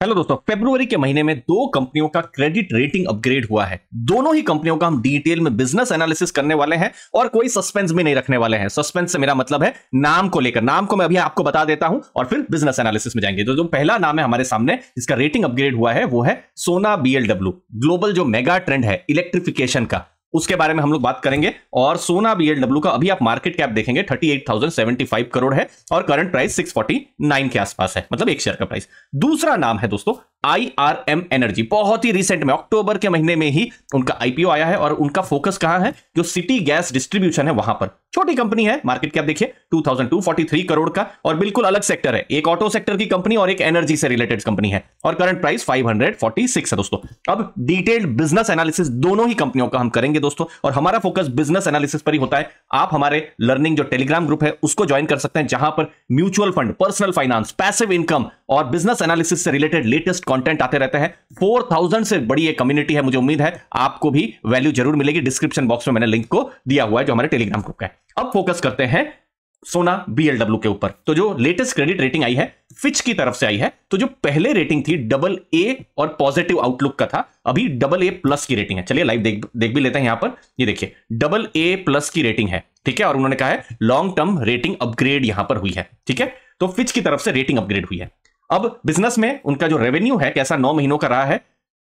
Hello दोस्तों, फरवरी के महीने में दो कंपनियों का क्रेडिट रेटिंग अपग्रेड हुआ है। दोनों ही कंपनियों का हम डिटेल में बिजनेस एनालिसिस करने वाले हैं और कोई सस्पेंस भी नहीं रखने वाले हैं। सस्पेंस से मेरा मतलब है नाम को लेकर। नाम को मैं अभी आपको बता देता हूं और फिर बिजनेस एनालिसिस में जाएंगे। तो जो पहला नाम है हमारे सामने जिसका रेटिंग अपग्रेड हुआ है वो है सोना बीएलडब्ल्यू। ग्लोबल जो मेगा ट्रेंड है इलेक्ट्रिफिकेशन का, उसके बारे में हम लोग बात करेंगे। और सोना बीएलडब्ल्यू का अभी आप मार्केट कैप देखेंगे 38,075 करोड़ है और करंट प्राइस 649 के आसपास है, मतलब एक शेयर का प्राइस। दूसरा नाम है दोस्तों IRM एनर्जी। बहुत ही रिसेंट में अक्टूबर के महीने में ही उनका आईपीओ आया है और उनका फोकस कहां है, जो सिटी गैस डिस्ट्रीब्यूशन है वहां पर। छोटी कंपनी है, मार्केट कैप देखिए 2243 करोड़ का और बिल्कुल अलग सेक्टर है। एक ऑटो सेक्टर की कंपनी और एक एनर्जी से रिलेटेड कंपनी है और करंट प्राइस 546 है दोस्तों। अब डिटेल्ड बिजनेस एनालिसिस दोनों ही कंपनियों का हम करेंगे दोस्तों, और हमारा फोकस बिजनेस एनालिसिस पर ही होता है। आप हमारे लर्निंग जो टेलीग्राम ग्रुप है उसको ज्वाइन कर सकते हैं, जहां पर mutual fund, personal finance, passive income और बिजनेस एनालिसिस से रिलेटेड लेटेस्ट कंटेंट आते रहते हैं। 4000 से बड़ी एक कम्युनिटी है। मुझे उम्मीद है आपको भी वैल्यू जरूर मिलेगी। डिस्क्रिप्शन बॉक्स में मैंने लिंक को दिया हुआ है जो हमारे टेलीग्राम ग्रुप का है। अब फोकस करते हैं सोना बीएलडब्ल्यू के ऊपर। तो जो लेटेस्ट क्रेडिट रेटिंग आई है फिच की तरफ से आई है। तो जो पहले रेटिंग थी AA और पॉजिटिव आउटलुक का था, अभी AA+ की रेटिंग है। चलिए लाइव देख भी लेते हैं। यहां पर ये देखिए AA+ की रेटिंग है, ठीक है। और उन्होंने कहा है लॉन्ग टर्म रेटिंग अपग्रेड यहां पर हुई है, ठीक है। तो फिच की तरफ से रेटिंग अपग्रेड हुई है। अब बिजनेस में उनका जो रेवेन्यू है कैसा 9 महीनों का रहा है,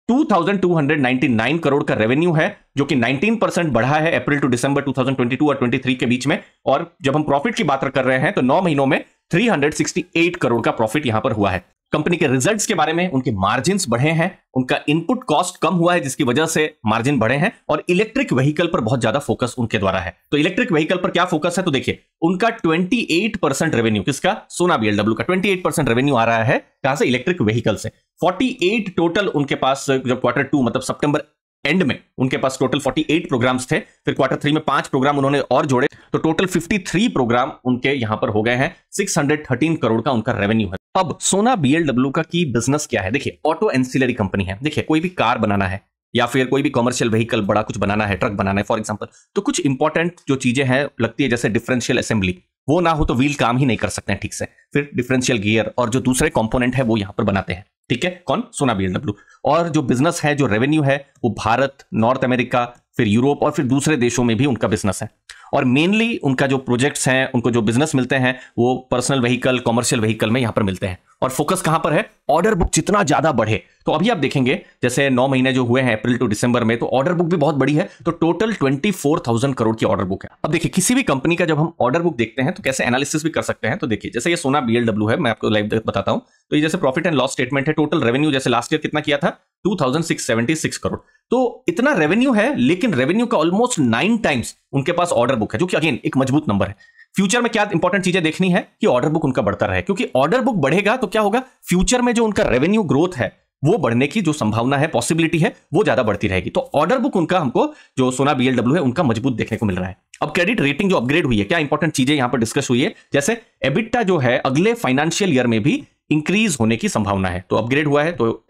2299 करोड़ का रेवेन्यू है, जो कि 19% बढ़ा है अप्रैल टू दिसंबर 2022 और 23 के बीच में। और जब हम प्रॉफिट की बात कर रहे हैं तो 9 महीनों में 368 करोड़ का प्रॉफिट यहां पर हुआ है। कंपनी के रिजल्ट्स के बारे में, उनके मार्जिन्स बढ़े हैं, उनका इनपुट कॉस्ट कम हुआ है जिसकी वजह से मार्जिन बढ़े हैं, और इलेक्ट्रिक व्हीकल पर बहुत ज्यादा फोकस उनके द्वारा है। तो इलेक्ट्रिक व्हीकल पर क्या फोकस है, तो देखिए उनका 28% रेवेन्यू, किसका, सोना बीएलडब्ल्यू का 28% रेवेन्यू आ रहा है कहां से, इलेक्ट्रिक व्हीकल से। 48 टोटल उनके पास, जब Q2 मतलब सितंबर एंड में उनके पास टोटल 48 प्रोग्राम्स थे। फिर Q3 में 5 प्रोग्राम उन्होंने और जोड़े, तो टोटल 53 प्रोग्राम उनके यहां पर हो गए हैं। 613 करोड़ का उनका रेवेन्यू है। अब सोना बीएलडब्ल्यू का की बिजनेस क्या है, देखिए ऑटो एंसिलरी कंपनी है। देखिए कोई भी कार बनाना है या फिर कोई भी कॉमर्शियल व्हीकल बड़ा कुछ बनाना है, ट्रक बनाना है फॉर एग्जांपल, तो कुछ इंपॉर्टेंट जो चीजें हैं लगती है, जैसे डिफरेंशियल असेंबली, वो ना हो तो व्हील काम ही नहीं कर सकते हैं ठीक से। फिर डिफरेंशियल गियर और जो दूसरे कंपोनेंट है वो यहां पर बनाते हैं, ठीक है। कौन, सोना बीएलडब्ल्यू। और जो बिजनेस है, जो रेवेन्यू है, वो भारत, नॉर्थ अमेरिका, फिर यूरोप और फिर दूसरे देशों में भी उनका बिजनेस है। और मेनली उनका जो प्रोजेक्ट्स हैं, उनको जो बिजनेस मिलते हैं वो पर्सनल व्हीकल, कॉमर्शियल व्हीकल में यहां पर मिलते हैं। और फोकस कहां पर है, ऑर्डर बुक जितना ज्यादा बढ़े। तो अभी आप देखेंगे जैसे 9 महीने जो हुए हैं अप्रैल टू दिसंबर में, तो ऑर्डर बुक भी बहुत बड़ी है। तो टोटल 24,000 करोड़ की ऑर्डर बुक है। अब देखिए किसी भी कंपनी का जब हम ऑर्डर बुक देखते हैं तो कैसे एनालिसिस भी कर सकते हैं। तो देखिए जैसे ये सोना बीएलडब्ल्यू है, मैं आपको लाइव बताता हूं। तो ये जैसे प्रॉफिट एंड लॉस स्टेटमेंट है। टोटल रेवेन्यू जैसे लास्ट ईयर कितना किया था, 2676 करोड़। तो इतना रेवेन्यू है, लेकिन रेवेन्यू का ऑलमोस्ट 9 टाइम्स उनके पास ऑर्डर बुक है, जो कि अगेन एक मजबूत नंबर है। फ्यूचर में क्या इंपॉर्टेंट चीजें देखनी है कि ऑर्डर बुक उनका बढ़ता रहे, क्योंकि ऑर्डर बुक बढ़ेगा तो क्या होगा, फ्यूचर में जो उनका रेवेन्यू ग्रोथ है वो बढ़ने की जो संभावना है, पॉसिबिलिटी है, वो ज्यादा बढ़ती रहेगी। तो ऑर्डर बुक उनका, हमको जो सोना बीएलडब्ल्यू है उनका मजबूत देखने को मिल रहा है। अब क्रेडिट रेटिंग जो अपग्रेड हुई है, क्या इंपॉर्टेंट चीजें यहां पर डिस्कस हुई है, जैसे एबिटा जो है अगले फाइनेंशियल ईयर में भी इंक्रीज होने की संभावना है। तो अपग्रेड हुआ है, तो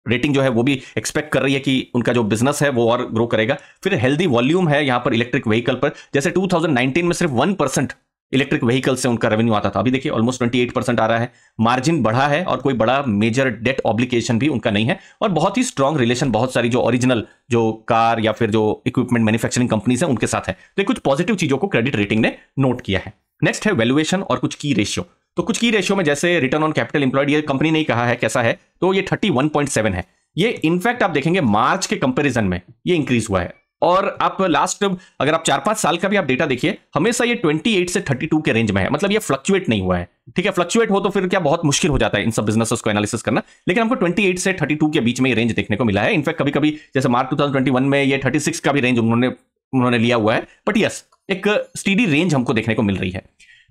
रेटिंग जो है वो भी एक्सपेक्ट कर रही है कि उनका जो बिजनेस है वो और ग्रो करेगा। फिर हेल्दी वॉल्यूम है यहां पर इलेक्ट्रिक व्हीकल पर। जैसे 2019 में सिर्फ 1% इलेक्ट्रिक व्हीकल से उनका रेवेन्यू आता था, अभी देखिए ऑलमोस्ट 28% आ रहा है। मार्जिन बढ़ा है और कोई बड़ा मेजर डेट ऑब्लिगेशन भी उनका नहीं है। और बहुत ही स्ट्रांग रिलेशन बहुत सारी जो ओरिजिनल जो कार या फिर जो इक्विपमेंट मैन्युफैक्चरिंग कंपनीज है उनके साथ है। तो ये कुछ पॉजिटिव चीजों को क्रेडिट रेटिंग ने नोट किया है। नेक्स्ट है वैल्यूएशन और कुछ की रेशियो। तो कुछ की रेशियो में जैसे रिटर्न ऑन कैपिटल एम्प्लॉयड, ये कंपनी ने कहा है कैसा है, तो ये 31.7 है। ये इनफैक्ट आप देखेंगे मार्च के कंपैरिजन में ये इंक्रीज हुआ है। और आप लास्ट, अगर आप 4-5 साल का भी आप डेटा देखिए, हमेशा ये 28 से 32 के रेंज में है। मतलब ये फ्लक्चुएट नहीं हुआ है, ठीक है। फ्लक्चुएट हो तो फिर क्या बहुत मुश्किल हो जाता है इन सब बिजनेसेस को एनालिसिस करना, लेकिन हमको 28 से 32 के बीच में ये रेंज देखने को मिला है। इनफैक्ट कभी कभी जैसे मार्च 2021 में ये 36 का भी रेंज उन्होंने लिया हुआ है। बट यस, एक स्टीडी रेंज हमको देखने को मिल रही है।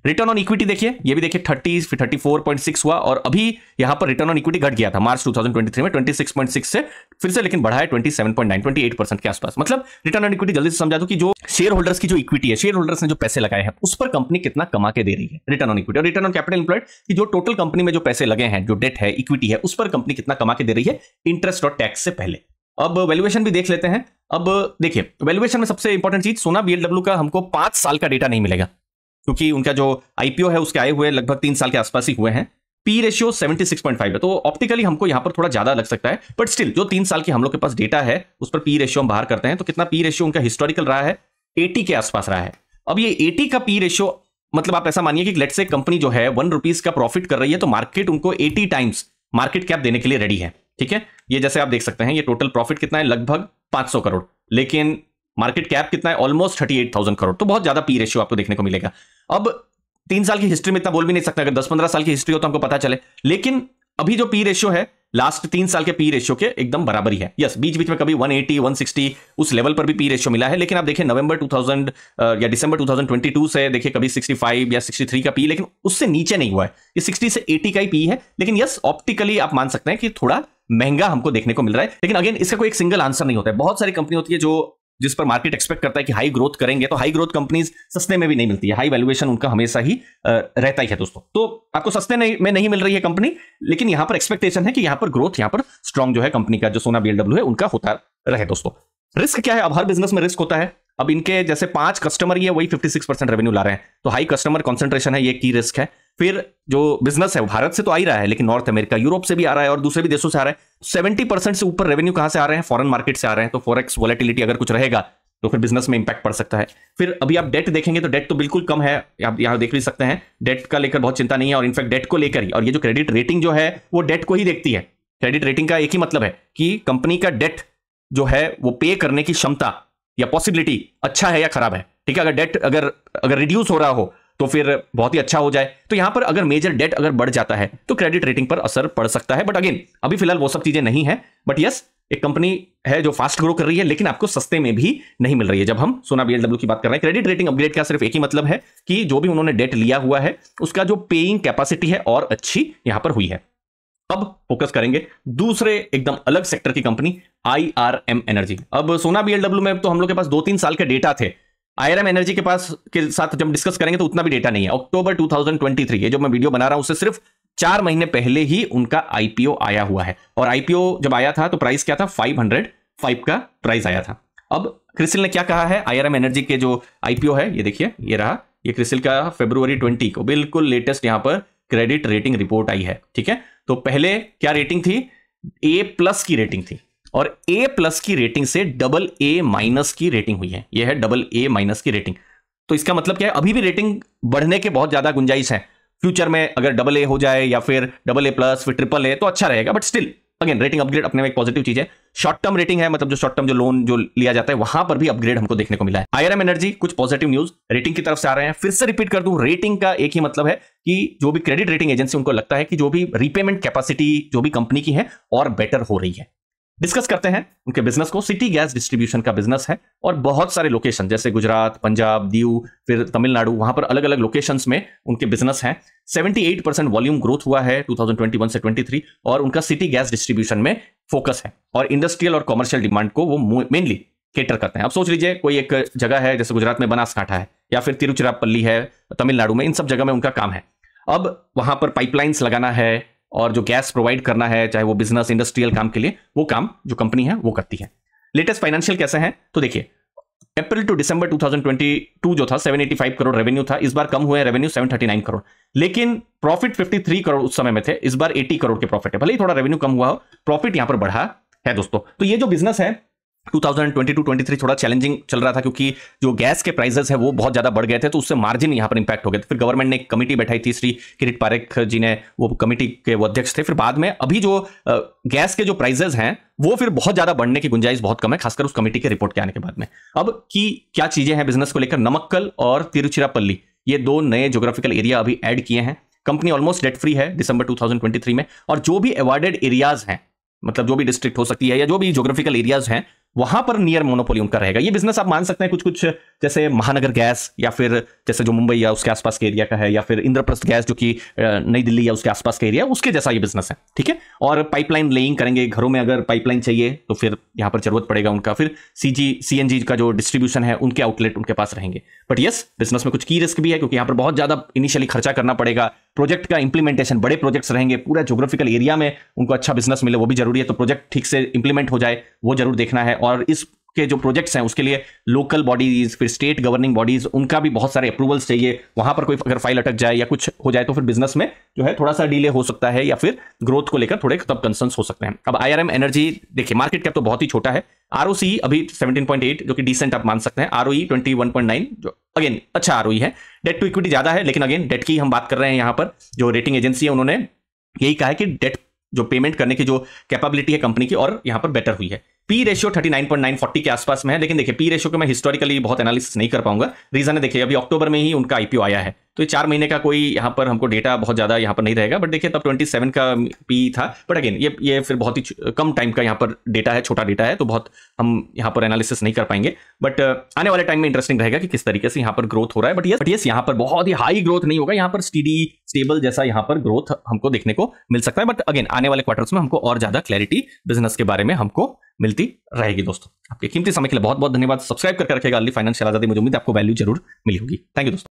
रिटर्न ऑन इक्विटी देखिए, ये भी देखिए 30 फिर 34.6 हुआ, और अभी यहां पर रिटर्न ऑन इक्विटी घट गया था मार्च 2023 में 26.6 से फिर से लेकिन बढ़ा है 27.9, 28% के आसपास। मतलब रिटर्न ऑन इक्विटी जल्दी से समझा दो कि जो शेयर होल्डर्स की जो इक्विटी है, शेयर होल्डर्स ने जो पैसे लगाए हैं उस पर कंपनी कितना कमा के दे रही है, रिटर्न ऑन इक्विटी। और रिटर्न ऑन कैपिटल एम्प्लॉयड की जो टोटल कंपनी में जो पैसे लगे हैं, जो डेट है, इक्विटी है, उस पर कंपनी कितना कमा के दे रही है इंटरेस्ट और टैक्स से पहले। अब वैल्यूएशन भी देख लेते हैं। अब देखिए वैल्यूएशन में सबसे इंपॉर्टेंट चीज, सोना बीएलडब्ल्यू का हमको 5 साल का डेटा नहीं मिलेगा, क्योंकि उनका जो आईपीओ है उसके आए हुए लगभग 3 साल के आसपास ही हुए हैं। पी रेशियो 76.5 है, तो ऑप्टिकली हमको यहां पर थोड़ा ज्यादा लग सकता है, बट स्टिल जो 3 साल की हम लोग के पास डेटा है उस पर पी रेशियो हम बाहर करते हैं तो कितना पी रेशियो उनका हिस्टोरिकल रहा है, 80 के आसपास रहा है। अब ये 80 का पी रेशियो मतलब आप ऐसा मानिए कि लेट्स से कंपनी जो है 1 रुपीज का प्रॉफिट कर रही है तो मार्केट उनको 80 टाइम्स मार्केट कैप देने के लिए रेडी है। ठीक है, ये जैसे आप देख सकते हैं ये टोटल प्रॉफिट कितना है, लगभग 500 करोड़, लेकिन मार्केट कैप कितना है, ऑलमोस्ट 38,000 करोड़। तो बहुत ज्यादा पी रेशियो आपको देखने को मिलेगा। अब 3 साल की हिस्ट्री में इतना बोल भी नहीं सकता, अगर 10-15 साल की हिस्ट्री हो तो हमको पता चले, लेकिन अभी जो पी रेशियो है लास्ट 3 साल के पी रेशियो के एकदम बराबरी है। यस, बीच बीच में कभी 180 160 उस लेवल पर भी पी रेशियो मिला है, लेकिन आप देखिए नवंबर 2000 या दिसंबर 2022 से देखिए कभी 65 या 63 का पी, लेकिन उससे नीचे नहीं हुआ है। ये 60 से 80 का ही पी है, लेकिन यस ऑप्टिकली आप मान सकते हैं कि थोड़ा महंगा हमको देखने को मिल रहा है। लेकिन अगेन इसका कोई एक सिंगल आंसर नहीं होता है। बहुत सारी कंपनी होती है जो जिस पर मार्केट एक्सपेक्ट करता है कि हाई ग्रोथ करेंगे, तो हाई ग्रोथ कंपनीज सस्ते में भी नहीं मिलती है, हाई वैल्यूएशन उनका हमेशा ही रहता ही है दोस्तों। तो आपको सस्ते में नहीं मिल रही है कंपनी, लेकिन यहां पर एक्सपेक्टेशन है कि यहां पर ग्रोथ, यहां पर स्ट्रांग जो है कंपनी का जो सोना बीएलडब्ल्यू है उनका होता रहे दोस्तों। रिस्क क्या है, अब हर बिजनेस में रिस्क होता है। अब इनके जैसे 5 कस्टमर ही है वही 56% रेवेन्यू ला रहे हैं, तो हाई कस्टमर कॉन्सेंट्रेशन है, ये की रिस्क है। फिर जो बिजनेस है वो भारत से तो आ ही रहा है, लेकिन नॉर्थ अमेरिका यूरोप से भी आ रहा है और दूसरे भी देशों से आ रहा है। 70% से ऊपर रेवेन्यू कहां से आ रहे हैं, फॉरेन मार्केट से आ रहे हैं। तो फॉरेक्स वोलेटिलिटी अगर कुछ रहेगा तो फिर बिजनेस में इंपैक्ट पड़ सकता है। फिर अभी आप डेट देखेंगे तो डेट तो बिल्कुल कम है, आप यहां देख भी सकते हैं, डेट का लेकर बहुत चिंता नहीं है, और इनफैक्ट डेट को लेकर ही, और ये जो क्रेडिट रेटिंग जो है वो डेट को ही देखती है। क्रेडिट रेटिंग का एक ही मतलब है कि कंपनी का डेट जो है वो पे करने की क्षमता या पॉसिबिलिटी अच्छा है या खराब है। ठीक है, अगर डेट अगर रिड्यूस हो रहा हो तो फिर बहुत ही अच्छा हो जाए। तो यहां पर अगर मेजर डेट अगर बढ़ जाता है तो क्रेडिट रेटिंग पर असर पड़ सकता है, बट अगेन अभी फिलहाल वो सब चीजें नहीं है। बट यस, एक कंपनी है जो फास्ट ग्रो कर रही है, लेकिन आपको सस्ते में भी नहीं मिल रही है। जब हम सोना बीएलडब्ल्यू की बात कर रहे हैं, क्रेडिट रेटिंग अपग्रेड का सिर्फ एक ही मतलब है कि जो भी उन्होंने डेट लिया हुआ है उसका जो पेइंग कैपेसिटी है और अच्छी यहां पर हुई है। अब फोकस करेंगे दूसरे एकदम अलग सेक्टर की कंपनी IRM एनर्जी। अब सोना बीएलडब्ल्यू में तो हम लोग के पास 2-3 साल के डेटा थे, IRM एनर्जी के पास के साथ जब डिस्कस करेंगे तो उतना भी डेटा नहीं है। अक्टूबर 2023 ये जो मैं वीडियो बना रहा हूं उससे सिर्फ 4 महीने पहले ही उनका IPO आया हुआ है, और IPO जब आया था तो प्राइस क्या था, 505 का प्राइस आया था। अब क्रिसिल ने क्या कहा है, IRM एनर्जी के जो IPO है ये देखिए, ये रहा, ये क्रिसिल का February 20 को बिल्कुल लेटेस्ट यहां पर क्रेडिट रेटिंग रिपोर्ट आई है। ठीक है, तो पहले क्या रेटिंग थी, A+ की रेटिंग थी, और A+ की रेटिंग से AA- की रेटिंग हुई है। यह है AA- की रेटिंग। तो इसका मतलब क्या है, अभी भी रेटिंग बढ़ने के बहुत ज्यादा गुंजाइश है। फ्यूचर में अगर AA हो जाए या फिर AA+ फिर AAA तो अच्छा रहेगा, but still again rating upgrade अपने में एक पॉजिटिव चीज है। शॉर्ट टर्म रेटिंग है, मतलब जो शॉर्ट टर्म जो लोन जो लिया जाता है वहां पर भी अपग्रेड हमको देखने को मिला है। IRM एनर्जी कुछ पॉजिटिव न्यूज रेटिंग की तरफ से आ रहे हैं। फिर से रिपीट कर दूं, रेटिंग का एक ही मतलब है कि जो भी क्रेडिट रेटिंग एजेंसी उनको लगता है कि जो भी रीपेमेंट कैपेसिटी जो भी कंपनी की है और बेटर हो रही है। डिस्कस करते हैं उनके बिजनेस को। सिटी गैस डिस्ट्रीब्यूशन का बिजनेस है और बहुत सारे लोकेशन जैसे गुजरात, पंजाब, दीव, फिर तमिलनाडु, वहां पर अलग अलग लोकेशंस में उनके बिजनेस हैं। 78% वॉल्यूम ग्रोथ हुआ है 2021 से 23, और उनका सिटी गैस डिस्ट्रीब्यूशन में फोकस है, और इंडस्ट्रियल और कॉमर्शियल डिमांड को वो मेनली केटर करते हैं। अब सोच लीजिए कोई एक जगह है जैसे गुजरात में बनासकांठा है या फिर तिरुचिरापल्ली है तमिलनाडु में, इन सब जगह में उनका काम है। अब वहां पर पाइपलाइंस लगाना है और जो गैस प्रोवाइड करना है, चाहे वो बिजनेस इंडस्ट्रियल काम के लिए, वो काम जो कंपनी है वो करती है। लेटेस्ट फाइनेंशियल कैसे हैं तो देखिए, अप्रैल टू दिसंबर 2022 जो था 785 करोड़ रेवेन्यू था, इस बार कम हुए रेवेन्यू 739 करोड़, लेकिन प्रॉफिट 53 करोड़ उस समय में थे, इस बार 80 करोड़ के प्रॉफिट है। भले ही थोड़ा रेवेन्यू कम हुआ हो, प्रॉफिट यहां पर बढ़ा है दोस्तों। तो ये जो बिजनेस है 2022-23 थोड़ा चैलेंजिंग चल रहा था, क्योंकि जो गैस के प्राइसेस है वो बहुत ज्यादा बढ़ गए थे, तो उससे मार्जिन यहां पर इंपैक्ट हो गए थे। फिर गवर्नमेंट ने एक कमेटी बैठाई थी, श्री किरीट पारेख जी ने, वो कमेटी के वो अध्यक्ष थे। फिर बाद में अभी जो गैस के जो प्राइसेस हैं वो फिर बहुत ज्यादा बढ़ने की गुंजाइश बहुत कम है, खासकर उस कमेटी के रिपोर्ट के आने के बाद में। अब की क्या चीजें हैं बिजनेस को लेकर, नमक्कल और तिरुचिरापल्ली ये 2 नए ज्योग्राफिकल एरिया अभी ऐड किए हैं। कंपनी ऑलमोस्ट डेट फ्री है दिसंबर 2023 में, और जो भी अवॉर्डेड एरियाज हैं, मतलब जो भी डिस्ट्रिक्ट हो सकती है या जो भी ज्योग्राफिकल एरियाज हैं, वहां पर नियर मोनोपोली उनका रहेगा। ये बिजनेस आप मान सकते हैं कुछ जैसे महानगर गैस, या फिर जैसे जो मुंबई या उसके आसपास के एरिया का है, या फिर इंद्रप्रस्थ गैस जो कि नई दिल्ली या उसके आसपास का एरिया, उसके जैसा ये बिजनेस है। ठीक है, और पाइपलाइन लेइंग करेंगे, घरों में अगर पाइपलाइन चाहिए तो फिर यहां पर जरूरत पड़ेगा उनका। फिर CNG का जो डिस्ट्रीब्यूशन है, उनके आउटलेट उनके पास रहेंगे। बट यस, बिजनेस में कुछ की रिस्क भी है, क्योंकि यहां पर बहुत ज्यादा इनिशियली खर्चा करना पड़ेगा। प्रोजेक्ट का इंप्लीमेंटेशन, बड़े प्रोजेक्ट्स रहेंगे, पूरा ज्योग्राफिकल एरिया में उनको अच्छा बिजनेस मिले वो भी जरूरी है, तो प्रोजेक्ट ठीक से इंप्लीमेंट हो जाए वो जरूर देखना है। और इस के जो प्रोजेक्ट्स हैं उसके लिए लोकल बॉडीज, फिर स्टेट गवर्निंग बॉडीज, उनका भी बहुत सारे अप्रूवल्स चाहिए। वहां पर कोई अगर फाइल अटक जाए या कुछ हो जाए तो फिर बिजनेस में जो है थोड़ा सा डिले हो सकता है, या फिर ग्रोथ को लेकर थोड़े तब कंसर्न्स हो सकते हैं। अब IRM एनर्जी देखिए, मार्केट कैप तो बहुत ही छोटा है, ROCE अभी 17.8 जो कि डिसेंट आप मान सकते हैं, ROE 21.9 जो अगेन अच्छा ROE है। डेट टू इक्विटी ज्यादा है, लेकिन अगेन डेट की हम बात कर रहे हैं यहां पर, जो रेटिंग एजेंसी है उन्होंने यही कहा है कि डेट जो पेमेंट करने की जो कैपेबिलिटी है कंपनी की और यहां पर बेटर हुई है। पी रेशियो 39.9 40 के आसपास में है, लेकिन देखिए पी रेशियो को मैं हिस्टोरिकली बहुत एनालिसिस नहीं कर पाऊंगा। रीजन है देखिए, अभी अक्टूबर में ही उनका IPO आया है, तो ये 4 महीने का कोई यहां पर हमको डेटा बहुत ज्यादा यहां पर नहीं रहेगा, बट देखिए तब 27 का पी था। बट अगेन ये फिर बहुत ही कम टाइम का यहां पर डेटा है, छोटा डेटा है, तो बहुत हम यहां पर एनालिसिस नहीं कर पाएंगे। बट आने वाले टाइम में इंटरेस्टिंग रहेगा कि किस तरीके से यहां पर ग्रोथ हो रहा है। बट यस यहां पर बहुत ही हाई ग्रोथ नहीं होगा, यहां पर स्टेबल जैसा यहां पर ग्रोथ हमको देखने को मिल सकता है। बट अगेन आने वाले क्वार्टर्स में हमको और ज्यादा क्लैरिटी बिजनेस के बारे में हमको मिलती रहेगी। दोस्तों आपके कीमती समय के लिए बहुत बहुत धन्यवाद। सब्सक्राइब करके रखेगा अर्ली फाइनेंशियल आजादी, मुझे उम्मीद है आपको वैल्यू जरूर मिली होगी। थैंक यू दोस्तों।